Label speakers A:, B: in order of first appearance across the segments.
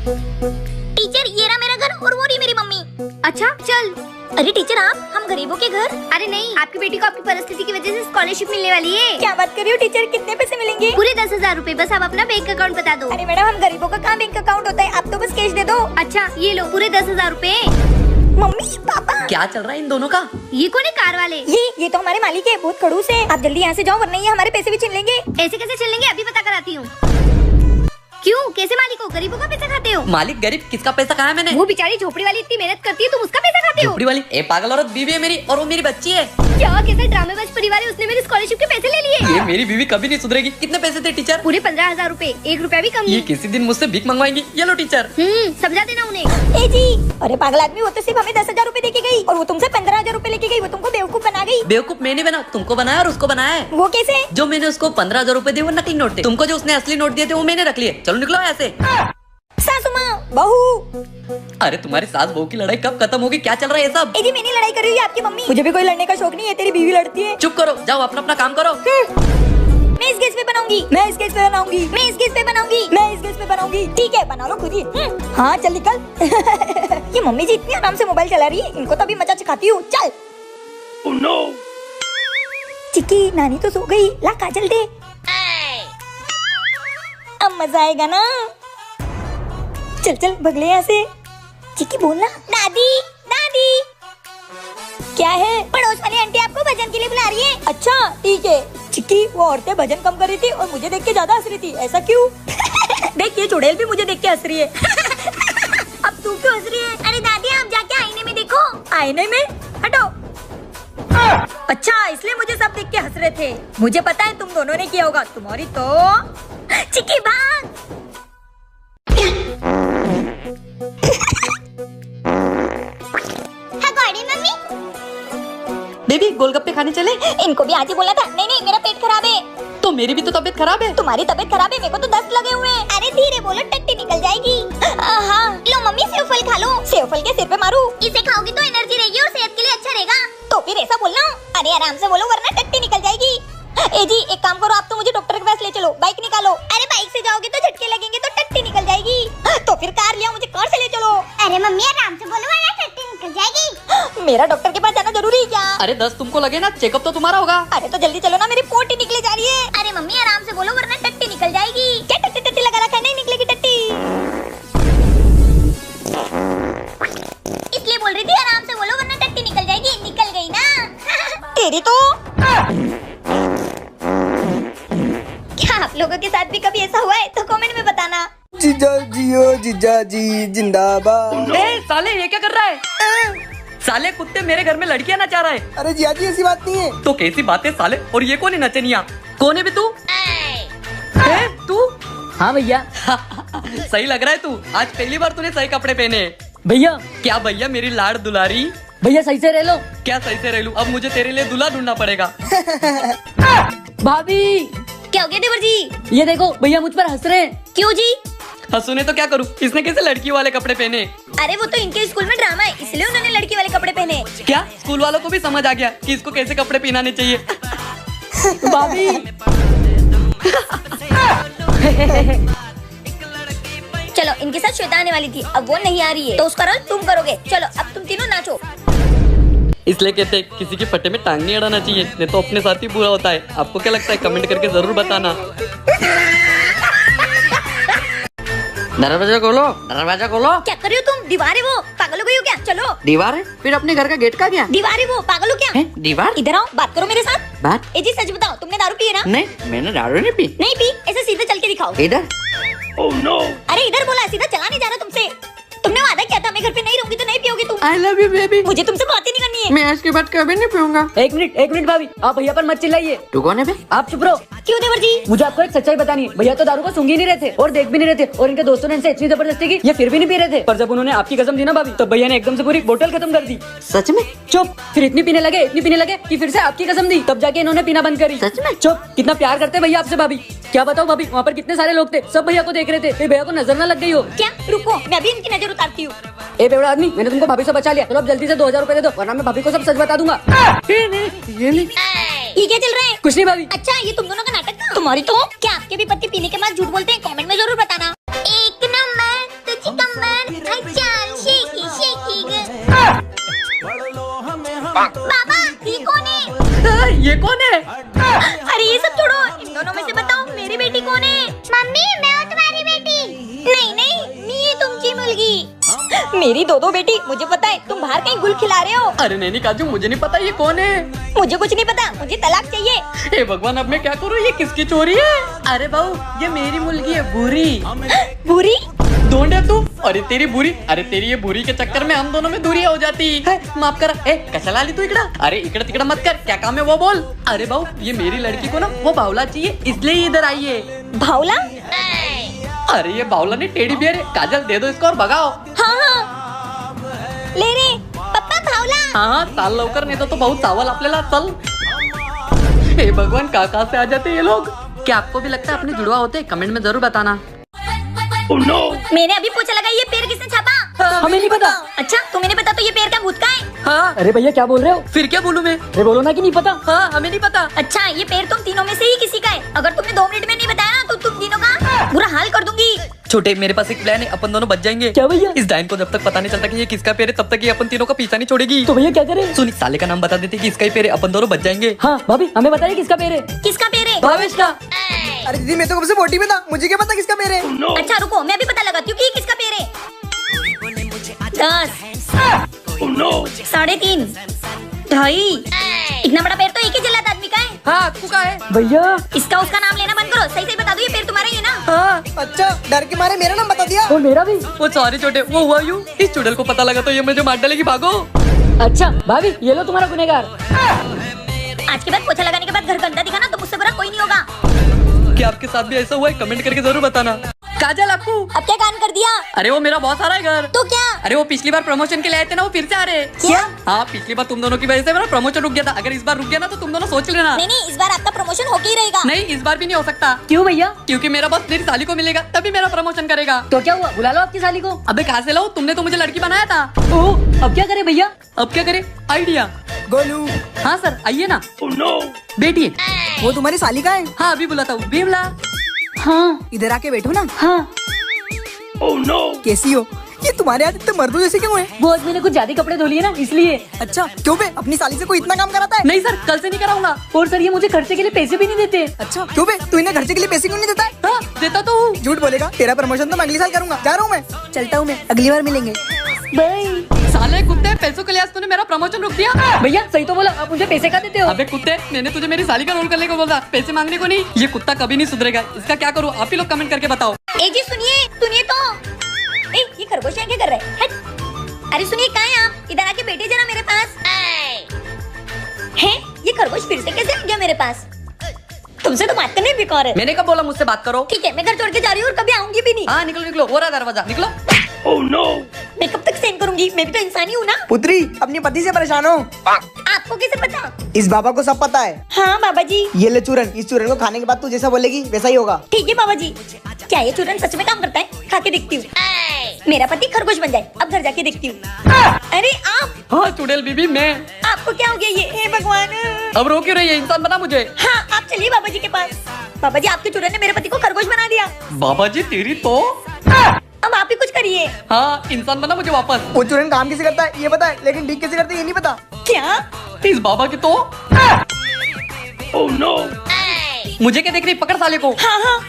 A: Teacher ये रहा मेरा घर और वो रही मेरी मम्मी।
B: अच्छा चल।
A: अरे टीचर आप, हम गरीबों के घर।
B: अरे नहीं, आपकी बेटी को आपकी परिस्थिति की वजह से स्कॉलरशिप मिलने वाली है।
A: क्या बात कर रही हो टीचर, कितने पैसे मिलेंगे?
B: पूरे 10,000 रूपए, बस आप अपना बैंक अकाउंट बता दो।
A: अरे मैडम हम गरीबों का कहाँ बैंक अकाउंट होता है, आप तो बस कैश दे दो।
B: अच्छा ये लो पूरे 10,000 रूपए।
A: मम्मी पापा
C: क्या चल रहा है इन दोनों का?
B: ये कौन है कार वाले?
A: ये तो हमारे मालिक है, बहुत खड़ूस है। आप जल्दी यहाँ से जाओ वरना ये हमारे पैसे भी छीन लेंगे।
B: ऐसे कैसे चलेंगे, अभी पता कराती हूँ। क्यों, कैसे मालिक हो, गरीबों का पैसा खाते हो?
C: मालिक गरीब, किसका पैसा खाया मैंने?
B: वो बेचारी झोपड़ी वाली इतनी मेहनत करती है, तुम उसका पैसा खाते हो?
C: झोपड़ी वाली? ए पागल औरत, बीवी है मेरी और वो मेरी बच्ची है।
B: क्या कैसा ड्रामेबाज परिवार है, उसने मेरी स्कॉलरशिप के पैसे ले लिए।
C: ये मेरी बीवी कभी नहीं सुधरेगी। कितने पैसे थे टीचर?
B: पूरे 15,000 रूपए, 1 रुपया भी कम
C: ये
B: नहीं।
C: किसी दिन मुझसे भीख मंगवाएंगी। ये लो टीचर।
B: समझा देना उन्हें।
A: ए जी, अरे पागल आदमी, वो तो सिर्फ हमें 10,000 रूपए देके गई और वो तुमसे 15,000 रूपए लेके गई। वो तुमको बेवकूफ बना गई।
C: बेवकूफ मैंने बना, तुमको बनाया और उसको बनाया है।
A: वो कैसे?
C: जो मैंने उसको 15,000 रूपए दिए वो नकली नोट थे। तुमको जो उसने असली नोट दिए थे वो मैंने रख लिए। चलो निकलो ऐसे।
A: सासू माँ, बहू।
C: अरे तुम्हारी सास बहू की लड़ाई कब खत्म होगी? क्या चल रहा है ये सब?
A: ए जी मैंने लड़ाई करी हुई है, आपकी मम्मी। मुझे भी कोई लड़ने का शौक नहीं है, तेरी बीवी लड़ती है।
C: चुप करो, जाओ अपना अपना काम करो।
A: मैं इस गैस पे बनाऊंगी, मैं इस गैस पे बनाऊंगी, मैं इस गैस पे बनाऊंगी, मैं इस गैस पे बनाऊंगी। ठीक है बना लो खुद ही। हाँ चल निकल। ये मम्मी जी इतनी आराम से मोबाइल चला रही है, इनको तो अभी मजा चखाती हूँ। चल।
D: Oh no!
A: चिक्की नानी तो सो गई, ला काजल दे। अब मजा आएगा ना। चल चल भगले यहाँ से। चिक्की बोलना। दादी दादी। क्या है? पड़ोस वाली आंटी आपको भजन के लिए बुला रही है। अच्छा ठीक है। चिक्की वो औरतें भजन कम कर रही थी और मुझे देख के ज्यादा हंस रही थी, ऐसा क्यों? देख ये चुड़ैल भी मुझे देख के हंस रही है। अब तू क्यों हंस रही है? अरे दादी आप जाके आईने में देखो। आईने में? हटो। अच्छा इसलिए मुझे सब देख के हंस रहे थे। मुझे पता है तुम दोनों ने किया होगा। तुम्हारी तो चिक्की भाग।
C: बेबी गोलगप्पे खाने चले?
A: इनको भी आज ही बोला था। नहीं नहीं मेरा पेट खराब है।
C: तो मेरी भी तो तबीयत खराब है।
A: तुम्हारी तबीयत खराब है, मेरे को तो दस्त लगे हुए हैं। अरे धीरे बोलो, टट्टी निकल जाएगी। हाँ लो मम्मी सेव फल खा लो। सेव फल के सिर पे मारू? इसे खाओगी तो एनर्जी रहेगी और सेहत के लिए अच्छा रहेगा। तो फिर ऐसा बोलना। अरे आराम से बोलो वरना टट्टी निकल जाएगी। ए जी एक काम करो, आप तो मुझे डॉक्टर के पास ले चलो। बाइक निकालो। अरे बाइक से जाओगे तो झटके लगेंगे तो टट्टी निकल जाएगी। तो फिर कार लिया, मुझे कार से ले चलो। अरे मम्मी आराम से बोलो वरना टट्टी निकल जाएगी। मेरा डॉक्टर के पास जाना जरूरी है क्या?
C: अरे 10 तुमको लगे ना, चेकअप तो तुम्हारा होगा।
A: अरे तो जल्दी चलो ना, मेरी पोटी निकले जा रही है। अरे मम्मी आराम से बोलो वरना टट्टी निकल जाएगी। क्या टट्टी टट्टी लगा रखा है? नहीं निकलेगी टट्टी। इसलिए बोल रही थी आराम से बोलो वरना टट्टी निकल जाएगी। निकल गई ना। तेरी तो। क्या आप लोगों के साथ भी कभी ऐसा हुआ है तो कमेंट में बताना।
E: जीजा जियो जीजा जी जिंदाबाद।
C: ए साले ये क्या कर रहा है? साले कुत्ते मेरे घर में लड़कियां नचा रहा है।
E: अरे जिया जी ऐसी बात नहीं है।
C: तो कैसी बात है साले? और ये कौन है नचनिया? कौन है बे तू? है तू?
F: हाँ भैया।
C: सही लग रहा है तू। आज पहली बार तूने सही कपड़े पहने।
F: भैया।
C: क्या भैया मेरी लाड़ दुलारी?
F: भैया सही से रह लो।
C: क्या सही से रह लूं? अब मुझे तेरे लिए दूल्हा ढूंढना पड़ेगा।
F: भाभी
A: क्या हो गया देवर जी?
F: ये देखो भैया मुझ पर हंस रहे हैं।
A: क्यों जी?
C: हंसूने तो क्या करूं? इसने कैसे लड़की वाले कपड़े पहने?
A: अरे वो तो इनके स्कूल में ड्रामा है, इसलिए उन्होंने लड़की वाले कपड़े पहने।
C: क्या स्कूल वालों को भी समझ आ गया कि इसको कैसे कपड़े पहनाने चाहिए?
F: भाभी।
A: चलो इनके साथ श्वेता आने वाली थी, अब वो नहीं आ रही है तो उसका रोल तुम करोगे। चलो अब तुम तीनों नाचो।
C: इसलिए कहते हैं किसी के फटे में टांग नहीं अड़ाना चाहिए, नहीं तो अपने साथ ही बुरा होता है। आपको क्या लगता है? कमेंट करके जरूर बताना। दरवाजा खोलो, दरवाजा खोलो।
A: क्या कर रही हो तुम? दीवार है वो, पागल हो गई हो क्या? चलो।
C: दीवार है? फिर अपने घर का गेट का क्या?
A: दीवार है वो, पागल हो क्या?
C: है? दीवार?
A: इधर आओ, बात करो मेरे साथ।
C: बात?
A: ए जी सच बताओ, तुमने दारू पी है ना?
C: नहीं मैंने दारू नहीं पी।
A: नहीं पी? ऐसे सीधा चल के दिखाओ।
C: इधर?
D: Oh no!
A: अरे इधर बोला, सीधा चला नहीं जा रहा तुमसे। तुमने वादा किया था मैं घर पे नहीं रहूंगी तो नहीं पियोगी तुम।
C: I love you baby.
A: मुझे तुमसे बात ही नहीं करनी है।
C: मैं आज के बाद कभी नहीं पीऊंगा।
F: एक मिनट भाभी, आप भैया पर मत चिल्लाइए।
C: तू कौन है बे?
F: आप चुप रहो।
A: क्यों देवर जी?
F: मुझे आपको एक सच्चाई बतानी है। भैया तो दारू को सूंघ ही नहीं रहे थे और देख भी नहीं रहे थे और इनके दोस्तों ने इनसे इतनी जबरदस्ती की, ये फिर भी नहीं पी रहे थे। पर जब उन्होंने आपकी कसम दी ना भाभी, तब भैया ने एकदम से पूरी बोतल खत्म कर दी।
C: सच में?
F: चुप। फिर इतनी पीने लगे कि फिर से आपकी कसम दी, तब जाके इन्होंने पीना बंद करी।
C: सच में?
F: चुप। कितना प्यार करते भैया आपसे भाभी। क्या बताओ भाभी, वहाँ पर कितने सारे लोग थे, सब भैया को देख रहे थे। फिर भैया को नजर न लग गई हो
A: क्या? रुको मैं अभी इनकी नजर उतारती हूँ।
F: ए बेवड़ा आदमी, मैंने तुमको भाभी से बचा लिया। चलो अब जल्दी से 2,000 रूपए दे दो, वरना मैं भाभी को सब सच बता दूंगा।
C: ये नहीं।
A: ये क्या चल रहा है?
F: कुछ नहीं भाभी।
A: अच्छा ये तुम दोनों का नाटक था? तुम्हारी तो। क्या आपके भी पति पीने के बाद झूठ बोलते हैं? कमेंट में जरूर बताना। एक नंबर तुझको
B: बाबा ये कौन है?
C: ये कौन है?
B: अरे ये सब छोड़ो, इन दोनों में से बताओ मेरी बेटी कौन है? मम्मी मैं हूँ तुम्हारी बेटी। नहीं नहीं ये तुमची मुलगी।
A: मेरी दो बेटी, मुझे पता है तुम बाहर कहीं गुल खिला रहे हो।
C: अरे नहीं काजू, मुझे नहीं पता ये कौन है।
A: मुझे कुछ नहीं पता, मुझे तलाक चाहिए।
C: हे भगवान, अब मैं क्या करूँ? ये किसकी चोरी है? अरे बहू, ये मेरी मुलगी है बुरी।
A: बुरी?
C: ढूंढे तू? अरे तेरी बुरी, अरे तेरी ये बुरी के चक्कर में हम दोनों में दूरी हो जाती है। माफ कर। कशाला आली तू इकड़ा? अरे इकड़ा तिकड़ा मत कर, क्या काम है वो बोल। अरे बहू, ये मेरी लड़की को ना वो बावला चाहिए, इसलिए इधर आई है।
A: भावला?
C: अरे ये बावला नहीं, टेडी बियर है। काजल दे दो इसको और भगाओ।
A: हाँ ले रे पप्पा भावला।
C: हाँ चाल लवकर, नहीं तो बहुत चावल आपल्याला। चल। हे भगवान, कहाँ से आ जाते हैं ये लोग? क्या आपको भी लगता है अपने जुड़वा होते? कमेंट में जरूर बताना।
D: Oh no!
B: मैंने अभी पूछा लगा ये पेड़ किसने छापा?
F: हमें नहीं पता।
B: अच्छा तुम्हें नहीं पता तो ये पेड़ क्या भूत का है?
C: हाँ,
F: अरे भैया क्या बोल रहे हो?
C: फिर क्या बोलूं मैं?
F: अरे बोलो ना कि नहीं पता।
C: हाँ, हमें नहीं पता।
B: अच्छा ये पेड़ तुम तीनों में से ही किसी का है। अगर तुमने 2 मिनट में नहीं बताया ना तो तुम तीनों का बुरा हाल कर दूंगी।
C: छोटे, मेरे पास एक प्लान है, अपन दोनों बच जाएंगे।
F: क्या भैया?
C: इस डायन को जब तक पता नहीं चलता कि ये किसका पेड़ है, तब तक ये अपन तीनों का पीछा नहीं छोड़ेगी।
F: तो भैया क्या करें?
C: सुन, साले का नाम बता देते कि इसका ही पेड़ है, अपन दोनों बच जाएंगे।
F: हाँ भाभी, हमें बताइए किसका पेड़ है?
B: किसका पेड़ है?
C: भावेश का।
E: अरे दीदी मैं तो कब से बोटी में था, मुझे क्या पता किसका पेड़ है।
D: Oh no!
B: अच्छा रुको, मैं भी पता लगाती हूँ कि ये किसका पेड़ है। 10,
D: Oh no!
B: 3.5, 2.5। इतना बड़ा पेड़ तो एक ही जल्लाद आदमी का है।
C: हाँ, तू का है?
F: भैया
B: इसका उसका नाम लेना बंद करो, सही सही बता दो ये पेड़ तुम्हारा ही है ना?
C: हाँ।
E: अच्छा डर के मारे मेरा नाम बता दिया।
F: और मेरा भी।
C: वो सॉरी छोटे, वो हुआ यूं। इस चुड़ैल को पता लगा तो ये मुझे मार डालेगी, भागो।
F: अच्छा भाभी, ये लो तुम्हारा गुनहगार।
B: आज के बाद पोछा लगाने के बाद घर गंदा दिखा ना तो मुझसे बुरा कोई नहीं होगा।
C: क्या आपके साथ भी ऐसा हुआ है? कमेंट करके जरूर बताना। काजल आपको?
A: अब क्या कान कर दिया?
C: अरे वो मेरा बॉस आ रहा है घर।
A: तो क्या?
C: अरे वो पिछली बार प्रमोशन के लिए आए थे ना, वो फिर से आ रहे हैं।
A: क्या?
C: हाँ, पिछली बार तुम दोनों की वजह से मेरा प्रमोशन रुक गया था। अगर इस बार रुक गया ना तो तुम दोनों सोच लेना।
A: नहीं नहीं, इस बार आपका प्रमोशन होके ही रहेगा।
C: नहीं, इस बार भी नहीं हो सकता।
F: क्यों भैया?
C: क्योंकि मेरा बॉस मेरी साली को मिलेगा तभी मेरा प्रमोशन करेगा।
F: तो क्या हुआ, बुला लो आपकी साली को।
C: अबे कहाँ से लाऊं? तुमने तो मुझे लड़की बनाया था।
F: ओह, अब क्या करे भैया?
C: अब क्या करे? आइडिया।
E: गोलू
C: हाँ सर, आइए ना।
D: Oh no!
C: बैठिए।
E: वो तुम्हारी साली का है?
C: हाँ, अभी बुलाता हूँ। भी बुला।
F: हाँ
E: इधर आके बैठो ना।
F: हाँ।
D: Oh no!
E: कैसी हो? ये तुम्हारे हाथ इतने मर्दों जैसे क्यों है?
F: वो आज मैंने कुछ ज्यादा कपड़े धो लिए ना, इसलिए।
E: अच्छा क्यों बे, अपनी साली से कोई इतना काम कराता है?
C: नहीं सर, कल से नहीं कराऊंगा।
F: और सर ये मुझे खर्चे के लिए पैसे भी नहीं देते।
E: अच्छा क्यों बे, तू इन्हें खर्चे के लिए पैसे क्यों नहीं देता है?
C: हाँ, देता तो हूँ।
E: झूठ बोलेगा, तेरा प्रमोशन तो मैं अगले साल करूंगा। जा रहा हूँ मैं, चलता हूँ मैं, अगली बार मिलेंगे।
F: बाय।
C: साले कुत्ते, पैसों के लिए आज तूने मेरा प्रमोशन रुक दिया।
F: भैया सही तो बोला, आप मुझे पैसे का देते हो।
C: अबे कुत्ते, मैंने तुझे मेरी साली का रोल करने को बोला, पैसे मांगने को नहीं। ये कुत्ता कभी नहीं सुधरेगा, इसका क्या करूँ? आप ही लोग कमेंट करके बताओ।
B: ए जी सुनिए सुनिए तो। ये खरगोश यहाँ क्या कर रहे हैं? हट। अरे सुनिए कहाँ हैं आप? इधर आके बैठिए जरा मेरे पास। हैं? ये खरगोश फिर से कैसे आ गया मेरे पास?
A: तुमसे तो बात करनी बेकार है।
C: मैंने कब बोला मुझसे बात करो?
B: ठीक है मैं घर छोड़ के जा रही हूँ और कभी आऊंगी भी नहीं।
C: हाँ निकलो निकलो, हो रहा दरवाजा, निकलो।
D: Oh no!
A: मैं कब तक सहन करूंगी? मैं भी तो इंसान ही हूँ ना।
E: पुत्री अपनी पति से परेशान हो?
B: आपको कैसे पता?
E: इस बाबा को सब पता है।
A: हाँ बाबा जी।
E: ये ले चूरन, इस चूरन को खाने के बाद तू जैसा बोलेगी वैसा ही होगा।
A: ठीक है बाबा जी। क्या ये चूरन सच में काम करता है? खा के देखती हूँ। मेरा पति खरगोश बन जाए, अब घर जाके देखती हूँ। अरे आप?
C: हाँ चुड़ैल बीबी, मैं।
A: आपको क्या हो गया ये? हे भगवान।
C: अब रो क्यों रही है? इंसान बना मुझे।
A: हाँ आप चलिए बाबा जी के पास। बाबा जी आपके चूरन ने मेरे पति को खरगोश बना दिया।
C: बाबा जी तेरी तो।
A: अब आप ही कुछ करिए।
C: हाँ, इंसान बना मुझे वापस।
E: वो चूरन काम कैसे करता है ये पता है, लेकिन ठीक कैसे करते है ये नहीं पता।
A: क्या?
C: इस बाबा की तो।
D: Oh no!
C: मुझे क्या देख रही? पकड़ साले को।
A: हाँ हाँ।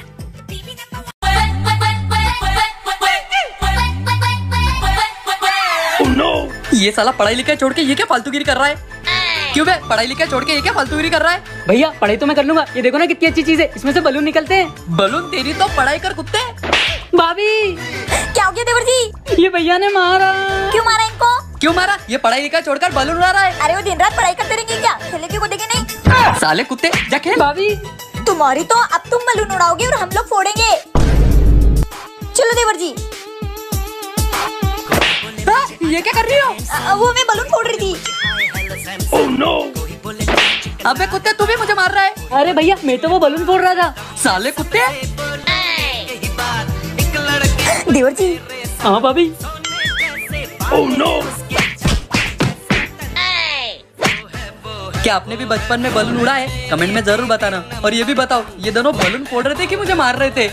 D: Oh no!
C: ये साला पढ़ाई लिखाई छोड़ के ये क्या फालतूगिरी कर रहा है? क्यों बे, पढ़ाई लिखाई छोड़ के ये क्या फालतूगिरी कर रहा है?
F: भैया पढ़ाई तो मैं कर लूंगा, ये देखो ना कितनी अच्छी चीज है, इसमें से बलून निकलते हैं।
C: बलून तेरी तो, पढ़ाई कर कुत्ते।
F: भाभी
A: क्या हो गया देवर जी?
F: ये भैया ने मारा।
A: क्यों मारा इनको?
C: क्यों मारा? ये पढ़ाई लिखाई छोड़कर बलून उड़ा रहा है।
A: अरे वो दिन रात पढ़ाई करते रहेंगे क्या? खेले क्यों कूदेंगे नहीं?
C: साले कुत्ते, जा खेल।
F: भाभी
A: तुम्हारी तो अब तुम बलून उड़ाओगे और हम लोग फोड़ेंगे। चलो देवर जी।
C: ये क्या कर रही हो?
A: वो मैं बलून फोड़ रही थी।
D: Oh no!
C: अबे कुत्ते, तू भी मुझे मार रहा है।
F: अरे भैया मैं तो वो बलून फोड़ रहा था।
C: साले कुत्ते।
A: देवर जी।
F: हाँ भाभी।
D: Oh no!
C: क्या आपने भी बचपन में बलून उड़ा है? कमेंट में जरूर बताना। और ये भी बताओ, ये दोनों बलून फोड़ रहे थे कि मुझे मार रहे थे?